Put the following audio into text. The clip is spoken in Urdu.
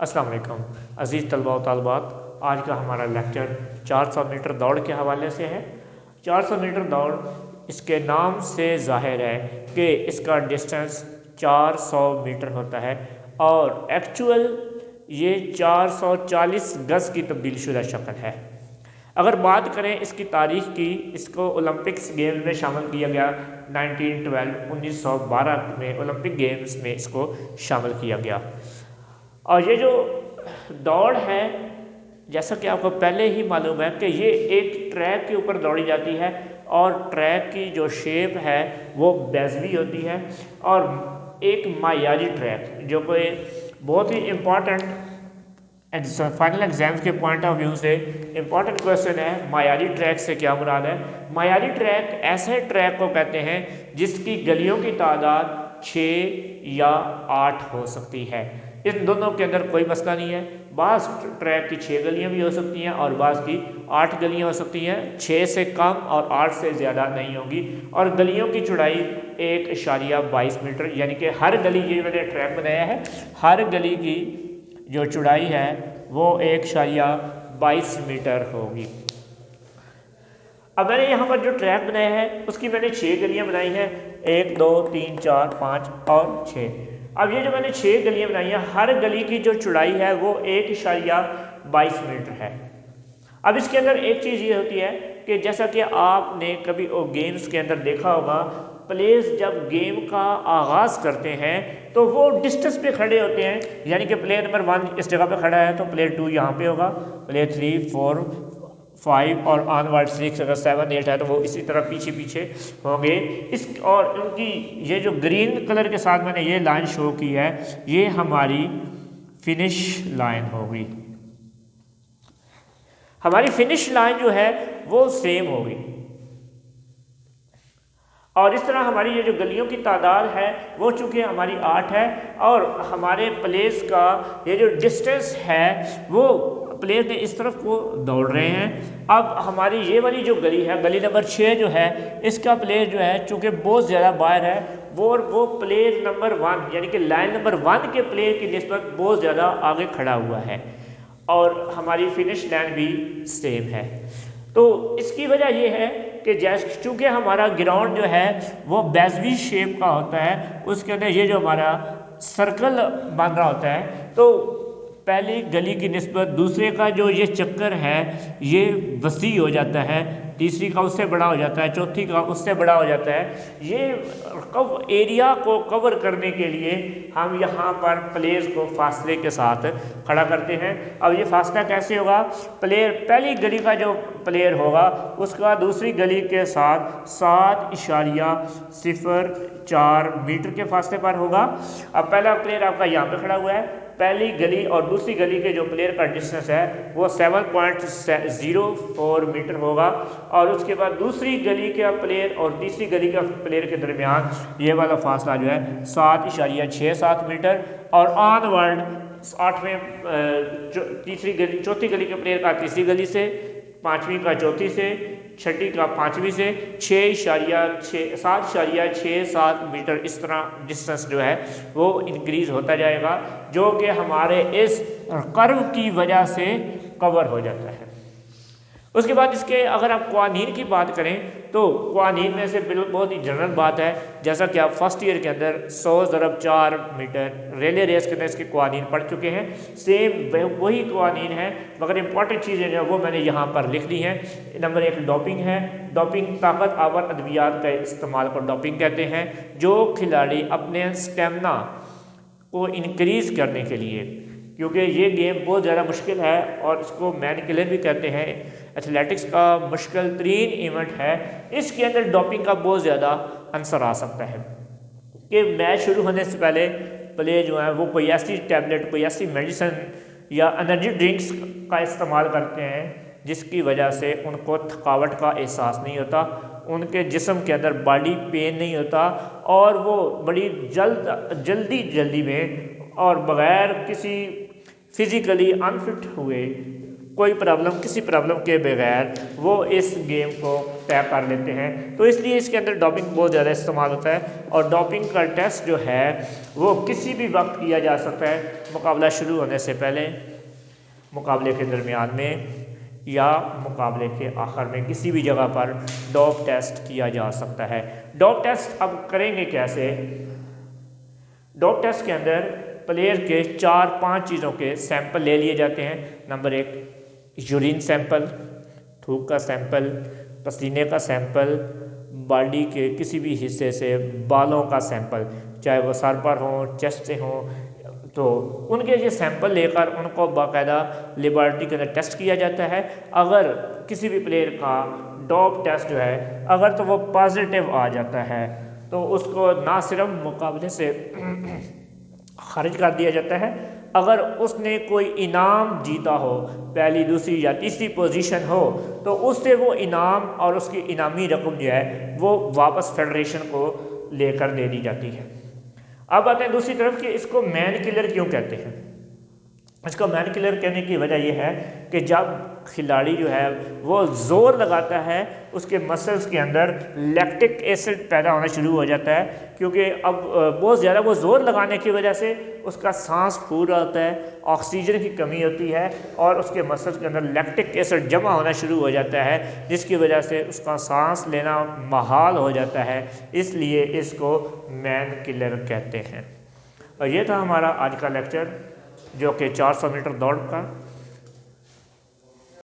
السلام علیکم عزیز طلباء و طالبات، آج کا ہمارا لیکچر 400 میٹر دوڑ کے حوالے سے ہے۔ 400 میٹر دوڑ اس کے نام سے ظاہر ہے کہ اس کا ڈسٹنس 400 میٹر ہوتا ہے اور ایکچول یہ 440 گز کی تبدیل شدہ شکل ہے۔ اگر بات کریں اس کی تاریخ کی، اس کو اولمپکس گیمز میں شامل کیا گیا 1912 میں اولمپک گیمز میں اس کو شامل کیا گیا۔ اور یہ جو دوڑ ہے، جیسا کہ آپ کو پہلے ہی معلوم ہے کہ یہ ایک ٹریک کے اوپر دوڑی جاتی ہے اور ٹریک کی جو شیپ ہے وہ بیضوی ہوتی ہے اور ایک معیاری ٹریک جو کوئی بہت ہی امپورٹنٹ فائنل ایگزامز کے پوائنٹ آف ویو سے امپورٹنٹ کویشچن ہے۔ معیاری ٹریک سے کیا مراد ہے؟ معیاری ٹریک ایسے ٹریک کو کہتے ہیں جس کی گلیوں کی تعداد 6 یا 8 ہو سکتی ہے۔ ان دونوں کے اندر کوئی مسئلہ نہیں ہے۔ بعض ٹریک کی 6 گلیاں بھی ہو سکتی ہیں اور بعض کی 8 گلیاں ہو سکتی ہیں، 6 سے کم اور 8 سے زیادہ نہیں ہوگی۔ اور گلیوں کی چوڑائی 1.22 میٹر، یعنی کہ ہر گلی، یہ میں نے ٹریک بنایا ہے، ہر گلی کی جو چوڑائی ہے وہ 1.22 میٹر ہوگی۔ اب میں نے یہاں پر جو ٹریک بنایا ہے اس کی میں نے 6 گلیاں بنائی ہیں، 1 2 3 4 5 اور 6۔ اب یہ جو میں نے 6 گلیاں بنائی ہیں، ہر گلی کی جو چوڑائی ہے وہ 1.22 میٹر ہے۔ اب اس کے اندر ایک چیز یہ ہوتی ہے کہ جیسا کہ آپ نے کبھی گیمز کے اندر دیکھا ہوگا، پلیئرز جب گیم کا آغاز کرتے ہیں تو وہ ڈسٹنس پہ کھڑے ہوتے ہیں، یعنی کہ پلیئر نمبر 1 اس جگہ پہ کھڑا ہے تو پلیئر 2 یہاں پہ ہوگا، پلیئر 3 4 5 اور آن ورڈ 6 اگر 7 8 ہے تو وہ اسی طرح پیچھے پیچھے ہوں گے۔ اور ان کی یہ جو گرین کلر کے ساتھ میں نے یہ لائن شو کی ہے، یہ ہماری فنش لائن ہوگی۔ ہماری فنش لائن جو ہے وہ سیم ہوگی، اور اس طرح ہماری یہ جو گلیوں کی تعداد ہے وہ چونکہ ہماری 8 ہے اور ہمارے پلیئرز کا یہ جو ڈسٹنس ہے وہ پلیئر نے اس طرف کو دوڑ رہے ہیں۔ اب ہماری یہ والی جو گلی ہے، گلی نمبر 6 جو ہے، اس کا پلیئر جو ہے چونکہ بہت زیادہ باہر ہے، وہ پلیئر نمبر 1 یعنی کہ لائن نمبر 1 کے پلیئر کی نسبت بہت زیادہ آگے کھڑا ہوا ہے، اور ہماری فنش لائن بھی سیم ہے۔ تو اس کی وجہ یہ ہے کہ چونکہ ہمارا گراؤنڈ جو ہے وہ بیضوی شیپ کا ہوتا ہے، اس کے اندر یہ جو ہمارا سرکل بن رہا ہوتا ہے، تو پہلی گلی کی نسبت دوسرے کا جو یہ چکر ہے یہ وسیع ہو جاتا ہے، تیسری کا اس سے بڑا ہو جاتا ہے، چوتھی کا اس سے بڑا ہو جاتا ہے۔ یہ ایریا کو کور کرنے کے لیے ہم یہاں پر پلیئرز کو فاصلے کے ساتھ کھڑا کرتے ہیں۔ اب یہ فاصلہ کیسے ہوگا؟ پلیئر پہلی گلی کا جو پلیئر ہوگا اس کا دوسری گلی کے ساتھ 7.04 میٹر کے فاصلے پر ہوگا۔ اب پہلا پلیئر آپ کا یہاں پہ کھڑا ہوا ہے، پہلی گلی اور دوسری گلی کے جو پلیئر کا ڈسٹنس ہے وہ 7.04 میٹر ہوگا، اور اس کے بعد دوسری گلی کا پلیئر اور تیسری گلی کا پلیئر کے درمیان یہ والا فاصلہ جو ہے 7.67 میٹر، اور آن ورڈ 8ویں چوتھی گلی کے پلیئر کا تیسری گلی سے، 5ویں کا چوتھی سے، 6ٹھی کا 5ویں سے 7.67 میٹر، اس طرح ڈسٹنس جو ہے وہ انکریز ہوتا جائے گا، جو کہ ہمارے اس کرو کی وجہ سے کور ہو جاتا ہے۔ اس کے بعد اس کے اگر آپ قوانین کی بات کریں تو قوانین میں سے بہت ہی جنرل بات ہے، جیسا کہ آپ فرسٹ ایئر کے اندر 100×4 میٹر ریلے ریس کے اندر اس کے قوانین پڑھ چکے ہیں، سیم وہی قوانین ہیں، مگر امپورٹنٹ چیزیں جو ہیں وہ میں نے یہاں پر لکھ لی ہیں۔ نمبر 1 ڈوپنگ ہے۔ ڈوپنگ طاقت آور ادویات کا استعمال کو ڈوپنگ کہتے ہیں۔ جو کھلاڑی اپنے اسٹیمنا کو انکریز کرنے کے لیے، کیونکہ یہ گیم بہت زیادہ مشکل ہے اور اس کو مین کلر بھی کہتے ہیں، ایتھلیٹکس کا مشکل ترین ایونٹ ہے، اس کے اندر ڈوپنگ کا بہت زیادہ عنصر آ سکتا ہے کہ میچ شروع ہونے سے پہلے پلیئر جو ہیں وہ کوئی ایسی ٹیبلٹ، کوئی ایسی میڈیسن یا انرجی ڈرنکس کا استعمال کرتے ہیں جس کی وجہ سے ان کو تھکاوٹ کا احساس نہیں ہوتا، ان کے جسم کے اندر باڈی پین نہیں ہوتا، اور وہ بڑی جلدی میں اور بغیر کسی فزیکلی انفٹ ہوئے کوئی پرابلم کسی پرابلم کے بغیر وہ اس گیم کو طے کر لیتے ہیں. تو اس لیے اس کے اندر ڈوپنگ بہت زیادہ استعمال ہوتا ہے, اور ڈوپنگ کا ٹیسٹ جو ہے وہ کسی بھی وقت کیا جا سکتا ہے, مقابلہ شروع ہونے سے پہلے, مقابلے کے درمیان میں, یا مقابلے کے آخر میں, کسی بھی جگہ پر ڈوپ ٹیسٹ کیا جا سکتا ہے. ڈوپ ٹیسٹ اب کریں گے کیسے؟ ڈوپ ٹیسٹ کے اندر پلیئر کے 4-5 چیزوں کے سیمپل لے لیے جاتے ہیں. نمبر 1 یورین سیمپل, تھوک کا سیمپل, پسینے کا سیمپل, باڈی کے کسی بھی حصے سے بالوں کا سیمپل, چاہے وہ سر پر ہوں, چیسٹ سے ہوں, تو ان کے یہ سیمپل لے کر ان کو باقاعدہ لیبارٹری کے اندر ٹیسٹ کیا جاتا ہے. اگر کسی بھی پلیئر کا ڈوپ ٹیسٹ جو ہے اگر تو وہ پازیٹیو آ جاتا ہے تو اس کو نہ صرف مقابلے سے خارج کر دیا جاتا ہے, اگر اس نے کوئی انعام جیتا ہو, پہلی, دوسری یا تیسری پوزیشن ہو, تو اس سے وہ انعام اور اس کی انعامی رقم جو ہے وہ واپس فیڈریشن کو لے کر دے دی جاتی ہے. اب آتے ہیں دوسری طرف کہ اس کو مین کلر کیوں کہتے ہیں. اس کو مین کلر کہنے کی وجہ یہ ہے کہ جب کھلاڑی جو ہے وہ زور لگاتا ہے اس کے مسلز کے اندر لیکٹک ایسڈ پیدا ہونا شروع ہو جاتا ہے, کیونکہ اب بہت زیادہ وہ زور لگانے کی وجہ سے اس کا سانس پھول ہوتا ہے, آکسیجن کی کمی ہوتی ہے, اور اس کے مسلز کے اندر لیکٹک ایسڈ جمع ہونا شروع ہو جاتا ہے, جس کی وجہ سے اس کا سانس لینا محال ہو جاتا ہے. اس لیے اس کو مین کلر کہتے ہیں. اور یہ تھا ہمارا آج کا لیکچر جو کہ 400 میٹر دوڑ کا.